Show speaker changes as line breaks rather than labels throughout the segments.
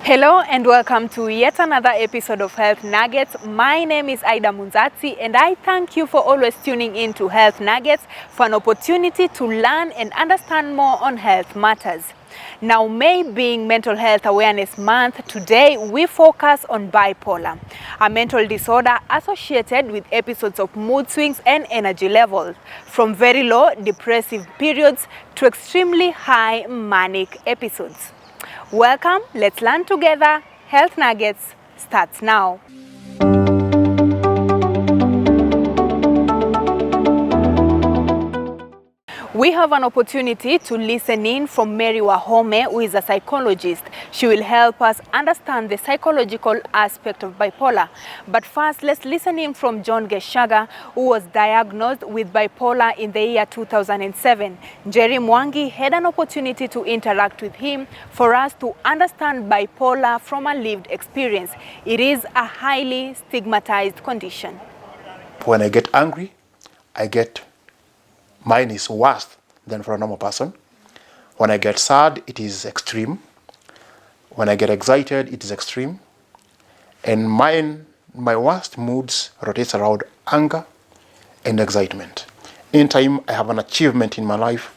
Hello and welcome to yet another episode of Health Nuggets. My name is Aida Munzatsi and I thank you for always tuning in to Health Nuggets for an opportunity to learn and understand more on health matters. Now, May being Mental Health Awareness Month, today we focus on bipolar, a mental disorder associated with episodes of mood swings and energy levels, from very low depressive periods to extremely high manic episodes. Welcome, let's learn together. Health Nuggets starts now. We have an opportunity to listen in from Mary Wahome, who is a psychologist. She will help us understand the psychological aspect of bipolar. But first, let's listen in from John Geshaga, who was diagnosed with bipolar in the year 2007. Jerry Mwangi had an opportunity to interact with him for us to understand bipolar from a lived experience. It is a highly stigmatized condition.
When I get angry, mine is worse than for a normal person. When I get sad, it is extreme. When I get excited, it is extreme. And my worst moods rotates around anger and excitement. Anytime I have an achievement in my life,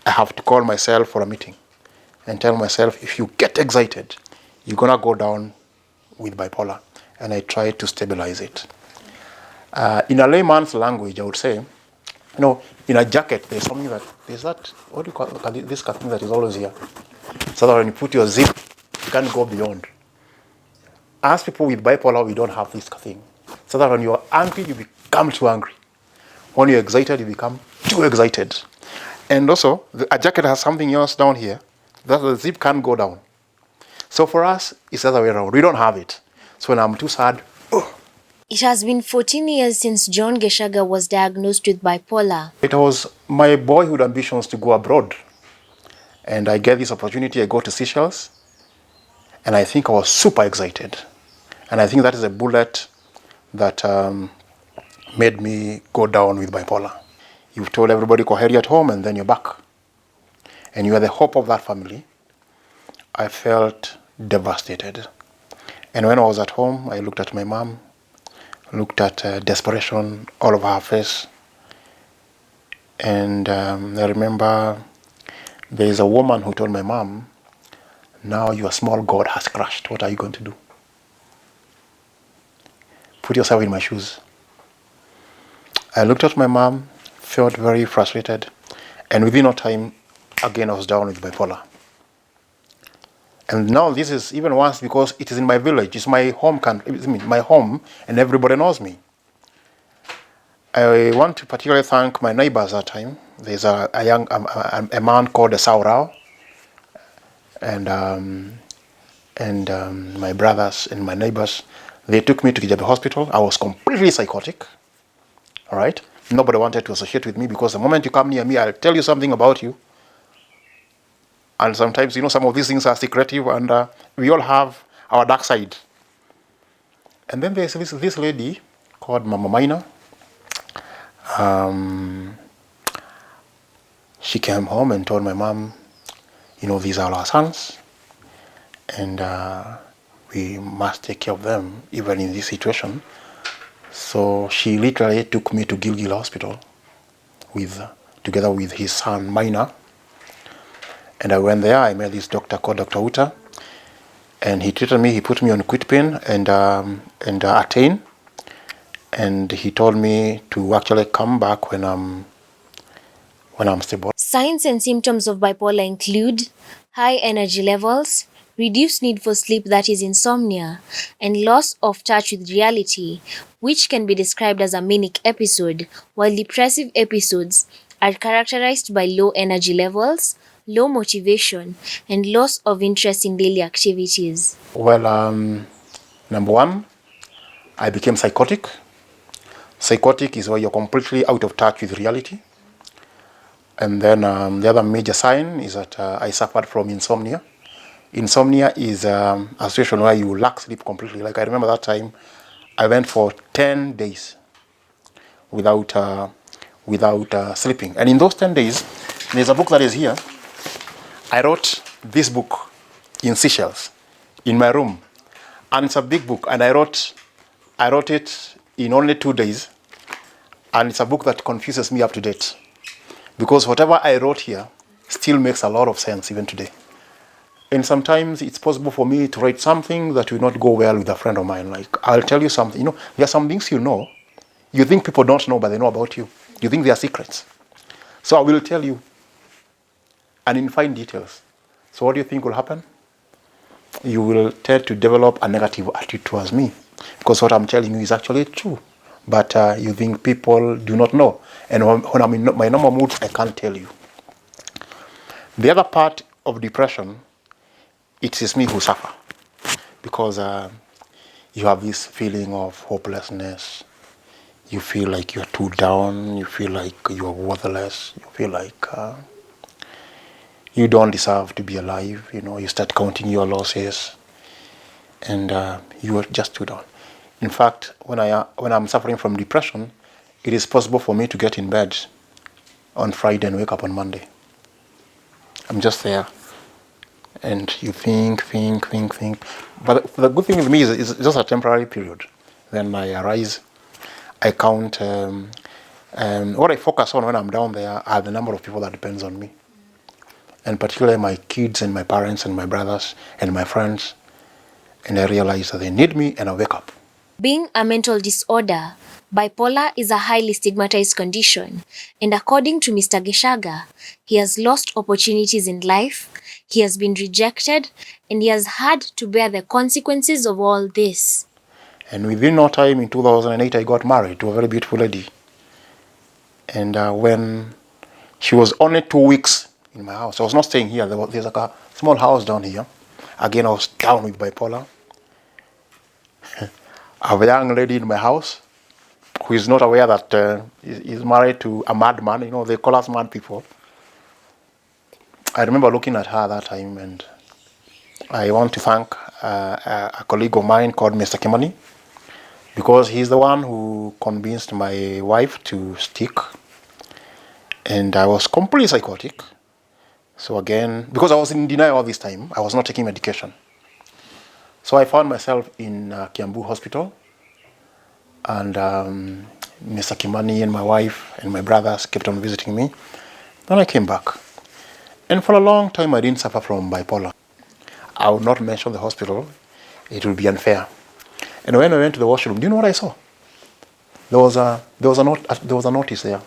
I have to call myself for a meeting and tell myself, if you get excited, you're gonna go down with bipolar. And I try to stabilize it. In a layman's language, I would say, in a jacket, there's something what do you call this thing that is always here? So that when you put your zip, you can't go beyond. As people with bipolar, we don't have this thing. So that when you're angry, you become too angry. When you're excited, you become too excited. And also, a jacket has something else down here that the zip can't go down. So for us, it's the other way around. We don't have it. So when I'm too sad,
It has been 14 years since John Geshaga was diagnosed with bipolar.
It was my boyhood ambitions to go abroad. And I get this opportunity, I go to Seychelles, and I think I was super excited. And I think that is a bullet that made me go down with bipolar. You've told everybody, go hurry at home, and then you're back. And you are the hope of that family. I felt devastated. And when I was at home, I looked at my mom, looked at desperation all over her face. And I remember there is a woman who told my mom, now your small God has crashed. What are you going to do? Put yourself in my shoes. I looked at my mom, felt very frustrated. And within no time, again, I was down with bipolar. And now this is even worse because it is in my village. It's my home country. It's my home, and everybody knows me. I want to particularly thank my neighbors at that time. There's a man called Saurao, and my brothers and my neighbors. They took me to Kijabe Hospital. I was completely psychotic. All right. Nobody wanted to associate with me because the moment you come near me, I'll tell you something about you. And sometimes, some of these things are secretive, and we all have our dark side. And then there's this lady called Mama Maina. She came home and told my mom, these are our sons, and we must take care of them, even in this situation. So she literally took me to Gilgil Hospital together with his son, Maina. And I went there, I met this doctor called Dr. Uta, and he treated me, he put me on quitpin and Attain, and he told me to actually come back when I'm stable.
Signs and symptoms of bipolar include high energy levels, reduced need for sleep, that is insomnia, and loss of touch with reality, which can be described as a manic episode, while depressive episodes are characterized by low energy levels, low motivation, and loss of interest in daily activities.
Well, number one, I became psychotic. Psychotic is where you're completely out of touch with reality. And then the other major sign is that I suffered from insomnia. Insomnia is a situation where you lack sleep completely. Like I remember that time, I went for 10 days without sleeping. And in those 10 days, there's a book that is here. I wrote this book in Seychelles. in my room. And it's a big book, and I wrote it in only 2 days. And it's a book that confuses me up to date. Because whatever I wrote here still makes a lot of sense even today. And sometimes it's possible for me to write something that will not go well with a friend of mine. Like, I'll tell you something. You know, there are some things you know. You think people don't know, but they know about you. You think they are secrets. So I will tell you. And in fine details. So what do you think will happen? You will tend to develop a negative attitude towards me. Because what I'm telling you is actually true. But you think people do not know. And when I'm in my normal mood, I can't tell you. The other part of depression, it is me who suffer. Because you have this feeling of hopelessness. You feel like you're too down. You feel like you're worthless. You feel like you don't deserve to be alive. You know, you start counting your losses. And you are just too down. In fact, when I'm suffering from depression, it is possible for me to get in bed on Friday and wake up on Monday. I'm just there. And you think. But the good thing with me is it's just a temporary period. Then I arise, I count. What I focus on when I'm down there are the number of people that depends on me. And particularly my kids and my parents and my brothers and my friends. And I realize that they need me, and I wake up.
Being a mental disorder, bipolar is a highly stigmatized condition, and according to Mr. Geshaga, he has lost opportunities in life, he has been rejected, and he has had to bear the consequences of all this.
And within no time, in 2008, I got married to a very beautiful lady. And when she was only 2 weeks in my house, I was not staying here, there's like a small house down here. Again, I was down with bipolar. I have a young lady in my house who is not aware that is married to a madman. You know, they call us mad people. I remember looking at her that time, and I want to thank a colleague of mine called Mr. Kimani, because he's the one who convinced my wife to stick. And I was completely psychotic. So again, because I was in denial all this time, I was not taking medication. So I found myself in Kiambu Hospital, and Mr. Kimani and my wife and my brothers kept on visiting me. Then I came back. And for a long time, I didn't suffer from bipolar. I would not mention the hospital. It would be unfair. And when I went to the washroom, do you know what I saw? There was a notice there.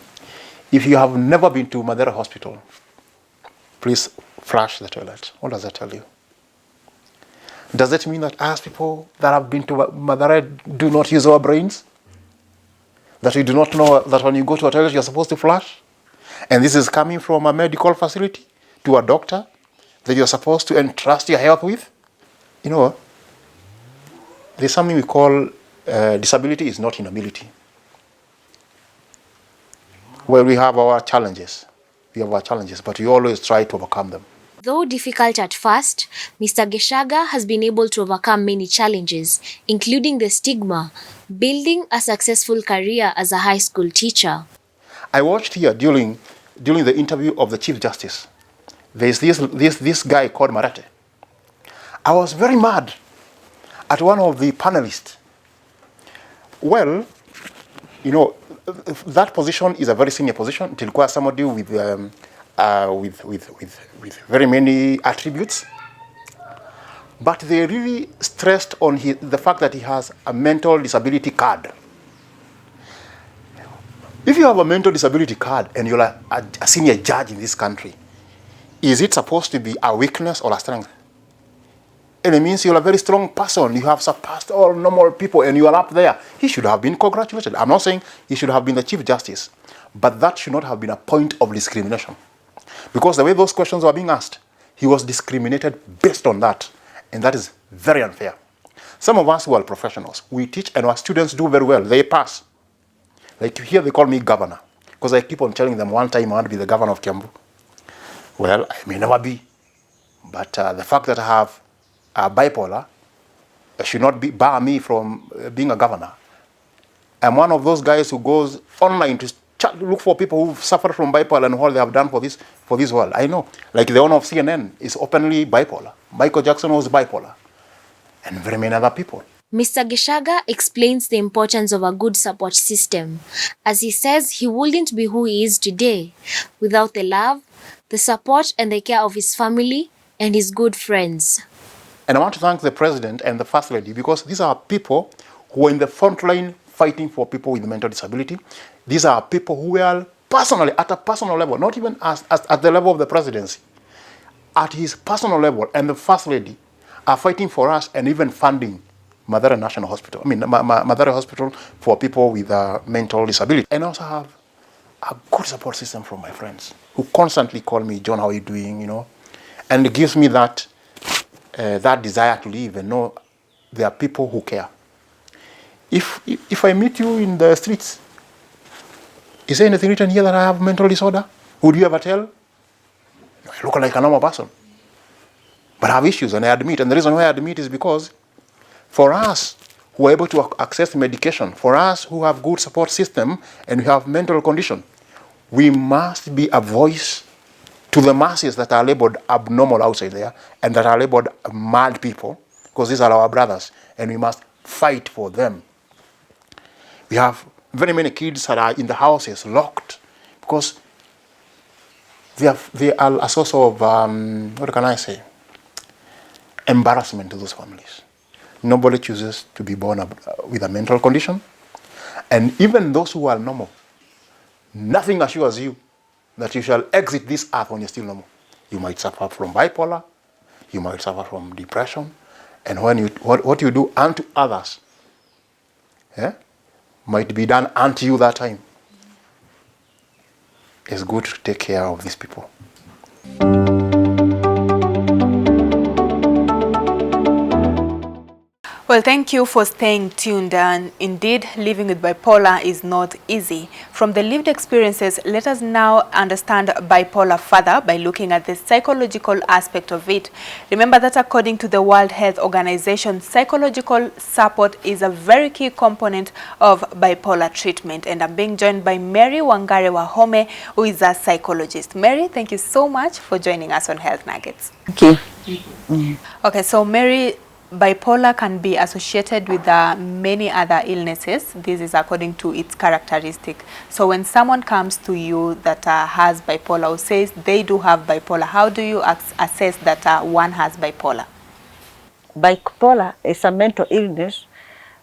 If you have never been to Madeira Hospital, please flush the toilet. What does that tell you? Does it mean that us people that have been to Madeira do not use our brains? That we do not know that when you go to a toilet, you're supposed to flush? And this is coming from a medical facility to a doctor that you're supposed to entrust your health with? You know, there's something we call disability is not inability. Well, we have our challenges. But we always try to overcome them.
Though difficult at first, Mr. Geshaga has been able to overcome many challenges, including the stigma, building a successful career as a high school teacher.
I watched here during the interview of the Chief Justice. There's this guy called Marate. I was very mad at one of the panelists. Well, you know, that position is a very senior position. It requires somebody with very many attributes. But they really stressed on the fact that he has a mental disability card. If you have a mental disability card and you're a senior judge in this country, is it supposed to be a weakness or a strength? And it means you're a very strong person. You have surpassed all normal people and you are up there. He should have been congratulated. I'm not saying he should have been the Chief Justice, but that should not have been a point of discrimination. Because the way those questions were being asked, he was discriminated based on that. And that is very unfair. Some of us who are professionals, we teach and our students do very well. They pass. Like here they call me governor. Because I keep on telling them one time I want to be the governor of Kiambu. Well, I may never be. But the fact that I have bipolar should not bar me from being a governor. I'm one of those guys who goes online to look for people who've suffered from bipolar and what they have done for this world. I know. Like the owner of CNN is openly bipolar. Michael Jackson was bipolar. and very many other people.
Mr. Gishaga explains the importance of a good support system, as he says he wouldn't be who he is today without the love, the support and the care of his family and his good friends.
And I want to thank the President and the First Lady, because these are people who are in the front line fighting for people with mental disability. These are people who are personally, at a personal level, not even at the level of the presidency, at his personal level, and the First Lady are fighting for us and even funding Mathare National Hospital. I mean, Mathare Hospital for people with mental disability. And I also have a good support system from my friends who constantly call me, John, how are you doing, you know? And it gives me that desire to live and know there are people who care. If I meet you in the streets, is there anything written here that I have mental disorder? Would you ever tell? I look like a normal person. But I have issues, and I admit. And the reason why I admit is because for us who are able to access medication, for us who have good support system and who have mental condition, we must be a voice to the masses that are labeled abnormal outside there and that are labeled mad people, because these are our brothers, and we must fight for them. We have very many kids that are in the houses locked because they are a source of, what can I say, embarrassment to those families. Nobody chooses to be born with a mental condition. And even those who are normal, nothing assures you that you shall exit this earth when you're still normal. You might suffer from bipolar, you might suffer from depression, and when what you do unto others, might be done unto you that time. It's good to take care of these people.
Well, thank you for staying tuned, and indeed, living with bipolar is not easy. From the lived experiences, let us now understand bipolar further by looking at the psychological aspect of it. Remember that according to the World Health Organization, psychological support is a very key component of bipolar treatment. And I'm being joined by Mary Wangare Wahome, who is a psychologist. Mary, thank you so much for joining us on Health Nuggets.
Thank you.
Okay, so Mary, bipolar can be associated with many other illnesses. This is according to its characteristic. So when someone comes to you that has bipolar or says they do have bipolar, how do you assess that one has bipolar?
Bipolar is a mental illness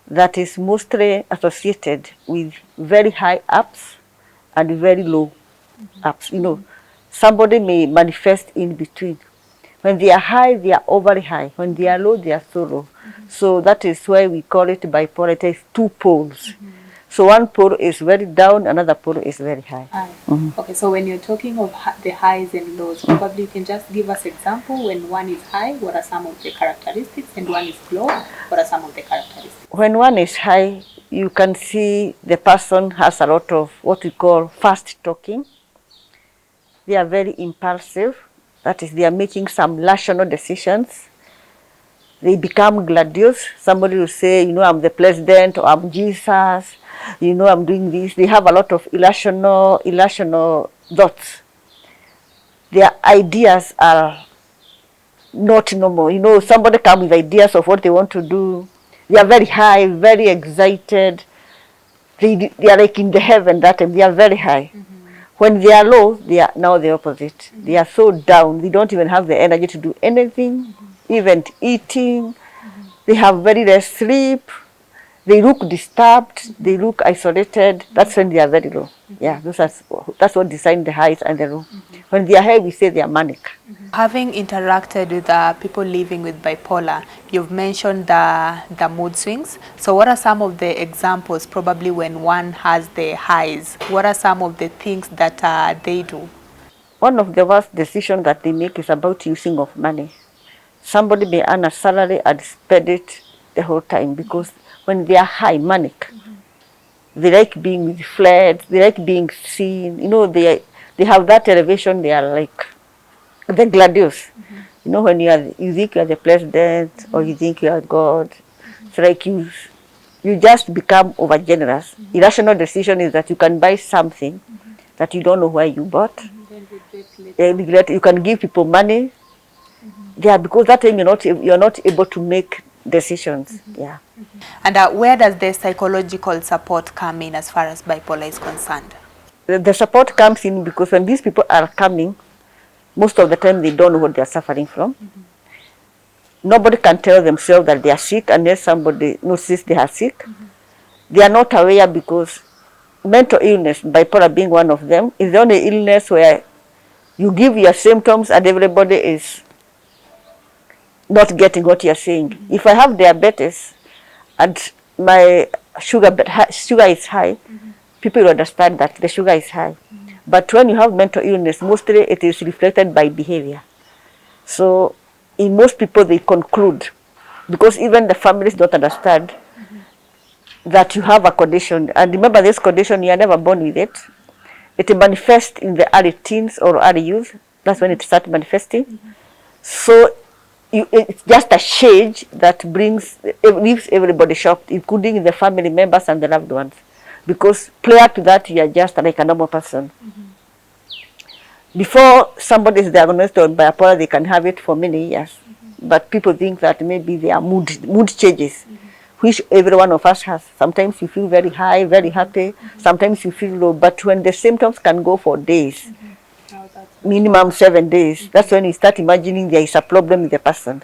that is mostly associated with very high ups and very low ups. You know, somebody may manifest in between. When they are high, they are overly high. When they are low, they are so low. So that is why we call it bipolar. It has two poles. So one pole is very down, another pole is very high.
Okay, so when you're talking of the highs and lows, probably you can just give us example. When one is high, what are some of the characteristics? And one is low, what are some of the characteristics?
When one is high, you can see the person has a lot of what we call fast talking. They are very impulsive. That is, they are making some rational decisions. They become gladius. Somebody will say, you know, I'm the president, or I'm Jesus, you know, I'm doing this. They have a lot of irrational thoughts. Their ideas are not normal. You know, somebody comes with ideas of what they want to do. They are very high, very excited. They are like in the heaven that time. They are very high. When they are low, they are now the opposite. They are so down, they don't even have the energy to do anything, even eating. They have very less sleep. They look disturbed. They look isolated. That's when they are very low. Yeah, that's what defines the highs and the low. When they are high, we say they are manic.
Having interacted with people living with bipolar, you've mentioned the mood swings. So what are some of the examples, probably when one has the highs? What are some of the things that they do?
One of the worst decisions that they make is about using of money. Somebody may earn a salary and spend it the whole time, because when they are high, manic, they like being with friends, they like being seen. You know, they have that elevation. They are like the gladius. You know, when you think you are the president, or you think you are God, it's like you just become overgenerous. Irrational decision is that you can buy something that you don't know why you bought. You can give people money. Yeah, because that time you're not able to make decisions. Yeah.
And where does the psychological support come in as far as bipolar is concerned?
The support comes in because when these people are coming, most of the time they don't know what they are suffering from. Nobody can tell themselves that they are sick unless somebody notices they are sick. They are not aware because mental illness, bipolar being one of them, is the only illness where you give your symptoms and everybody is not getting what you're saying. If I have diabetes and my sugar is high, people will understand that the sugar is high. But when you have mental illness, mostly it is reflected by behavior. So in most people, they conclude, because even the families don't understand that you have a condition. And remember, this condition, you are never born with it. It manifests in the early teens or early youth. That's when it starts manifesting. So it's just a shade that leaves everybody shocked, including the family members and the loved ones. Because prior to that, you are just like a normal person. Before somebody is diagnosed with bipolar, they can have it for many years. But people think that maybe they are mood changes, which every one of us has. Sometimes you feel very high, very happy. Sometimes you feel low. But when the symptoms can go for days, minimum 7 days, that's when you start imagining there is a problem with the person.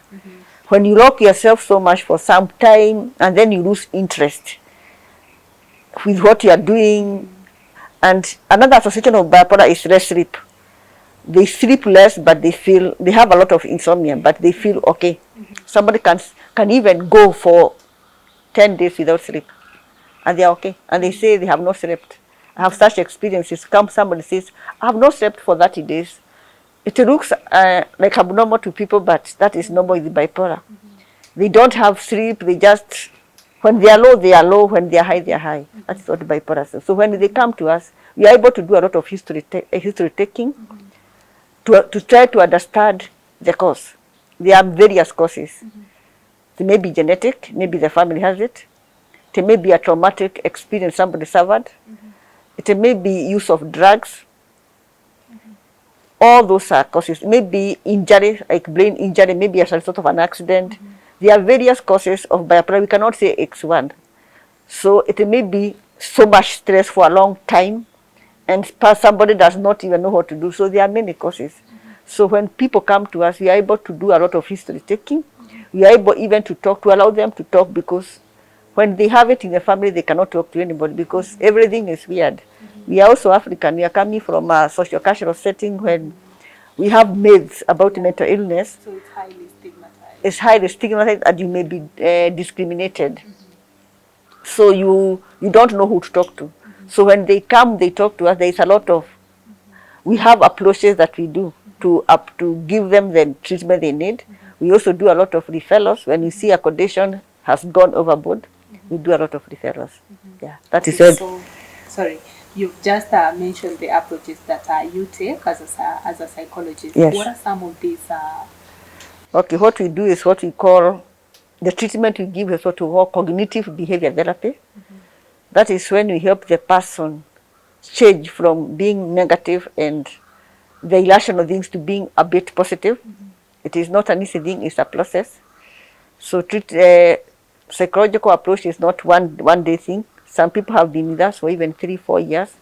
When you lock yourself so much for some time and then you lose interest with what you are doing. And another association of bipolar is less sleep. They sleep less, but they have a lot of insomnia, but they feel okay. Somebody can even go for 10 days without sleep, and they are okay. And they say they have not slept. I have such experiences. Somebody says, I have not slept for 30 days. It looks like abnormal to people, but that is normal with bipolar. They don't have sleep. They just, when they are low, they are low. When they are high, they are high. That's what bipolar says. So when they come to us, we are able to do a lot of history taking to try to understand the cause. There are various causes. It may be genetic, maybe the family has it. It may be a traumatic experience somebody suffered. It may be use of drugs. All those are causes. It may be injury, like brain injury, maybe as a result of an accident. There are various causes of bipolar. We cannot say X1. So it may be so much stress for a long time, and somebody does not even know what to do. So there are many causes. So when people come to us, we are able to do a lot of history taking. We are able even to allow them to talk, because when they have it in the family, they cannot talk to anybody because everything is weird. We are also African. We are coming from a socio-cultural setting when we have myths about mental illness.
So it's highly stigmatized.
It's highly stigmatized, and you may be discriminated. So you don't know who to talk to. So when they come, they talk to us. There is a lot of, we have approaches that we do to give them the treatment they need. We also do a lot of referrals. When we see a condition has gone overboard, we do a lot of referrals. Yeah, that is it.
So, sorry, you've just mentioned the approaches that you take as a psychologist.
Yes.
What are some of these?
Okay, what we do is what we call, the treatment we give is what we call cognitive behavior therapy. That is when we help the person change from being negative and the irrational things to being a bit positive. It is not an easy thing, it's a process. So psychological approach is not one day thing. Some people have been with us for even 3-4 years.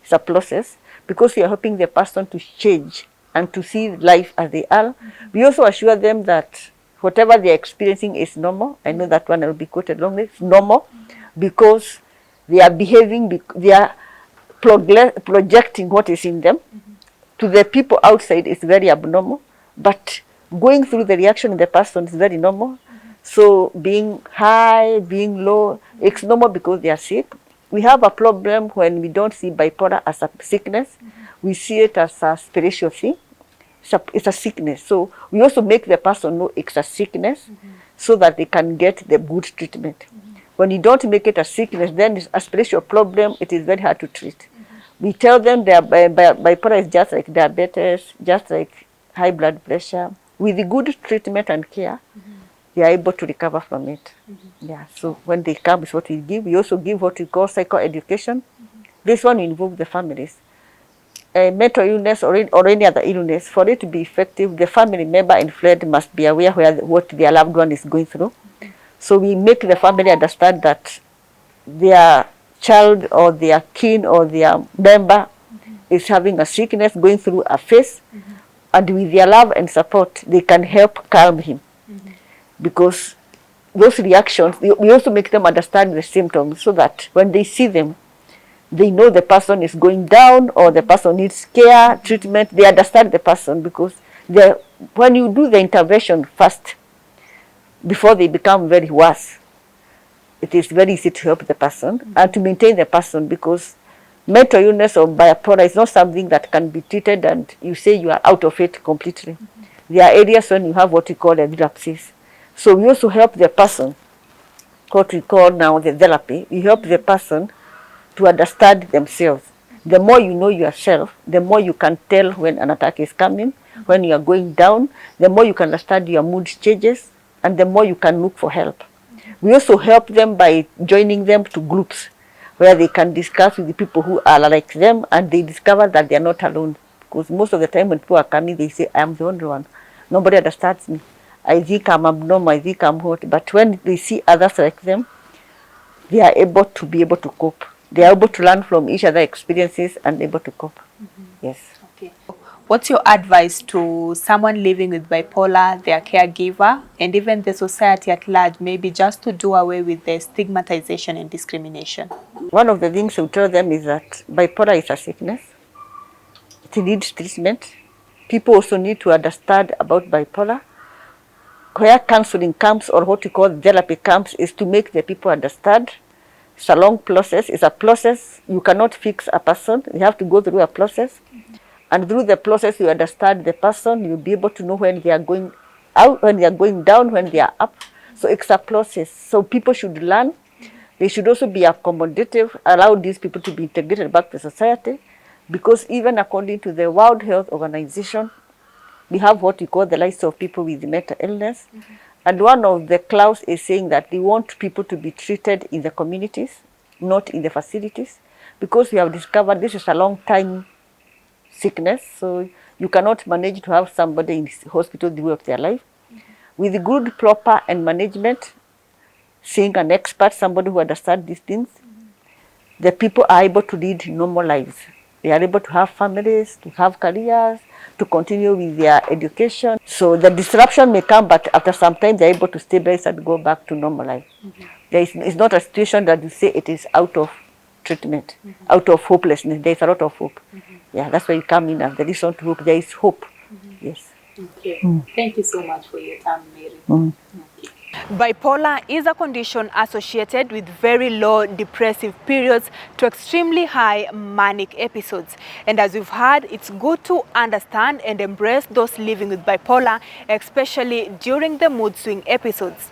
It's a process because we are helping the person to change and to see life as they are. We also assure them that whatever they are experiencing is normal. I know that one will be quoted wrongly. It's normal because they are behaving, they are projecting what is in them. To the people outside, it's very abnormal, but going through the reaction in the person is very normal. So being high, being low, it's normal because they are sick. We have a problem when we don't see bipolar as a sickness. We see it as a spiritual thing. It's a sickness. So we also make the person know it's a sickness so that they can get the good treatment. When you don't make it a sickness, then it's a spiritual problem. It is very hard to treat. We tell them that bipolar is just like diabetes, just like high blood pressure. With the good treatment and care, they are able to recover from it. Yeah. So when they come, is what we give. We also give what we call psychoeducation. This one involves the families. Mental illness or any other illness, for it to be effective, the family member and friend must be aware what their loved one is going through. So we make the family understand that their child or their kin or their member is having a sickness, going through a phase, and with their love and support, they can help calm him. Because those reactions, we also make them understand the symptoms so that when they see them, they know the person is going down or the person needs care, treatment. They understand the person because when you do the intervention first, before they become very worse, it is very easy to help the person and to maintain the person, because mental illness or bipolar is not something that can be treated and you say you are out of it completely. There are areas when you have what we call a relapses. So we also help the person, what we call now the therapy. We help the person to understand themselves. The more you know yourself, the more you can tell when an attack is coming, when you are going down, the more you can understand your mood changes, and the more you can look for help. We also help them by joining them to groups where they can discuss with the people who are like them, and they discover that they are not alone. Because most of the time when people are coming, they say, I am the only one. Nobody understands me. I think I'm abnormal, I think I'm hot. But when they see others like them, they are able to cope. They are able to learn from each other's experiences and able to cope. Yes.
Okay. What's your advice to someone living with bipolar, their caregiver, and even the society at large, maybe just to do away with the stigmatization and discrimination?
One of the things we tell them is that bipolar is a sickness. It needs treatment. People also need to understand about bipolar. Where counseling comes, or what we call therapy comes, is to make the people understand. It's a long process. It's a process. You cannot fix a person. You have to go through a process. And through the process, you understand the person. You'll be able to know when they are going out, when they are going down, when they are up. So it's a process. So people should learn. They should also be accommodative, allow these people to be integrated back to society. Because even according to the World Health Organization, we have what we call the lives of people with mental illness. And one of the clauses is saying that they want people to be treated in the communities, not in the facilities, because we have discovered this is a long-time sickness, so you cannot manage to have somebody in the hospital the way of their life. With good, proper and management, seeing an expert, somebody who understands these things, the people are able to lead normal lives. They are able to have families, to have careers, to continue with their education. So the disruption may come, but after some time they're able to stabilize and go back to normal life. It's not a situation that you say it is out of treatment, out of hopelessness. There's a lot of hope. Yeah, that's why you come in and there is not hope, there is hope. Yes.
Okay. Thank you so much for your time, Mary. Bipolar is a condition associated with very low depressive periods to extremely high manic episodes. And as you've heard, it's good to understand and embrace those living with bipolar, especially during the mood swing episodes.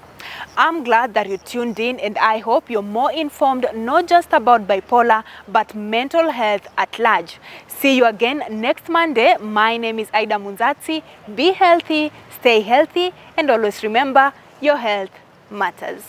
I'm glad that you tuned in, and I hope you're more informed not just about bipolar but mental health at large. See you again next Monday. My name is Aida Munzatsi. Be healthy, stay healthy, and always remember, your health matters.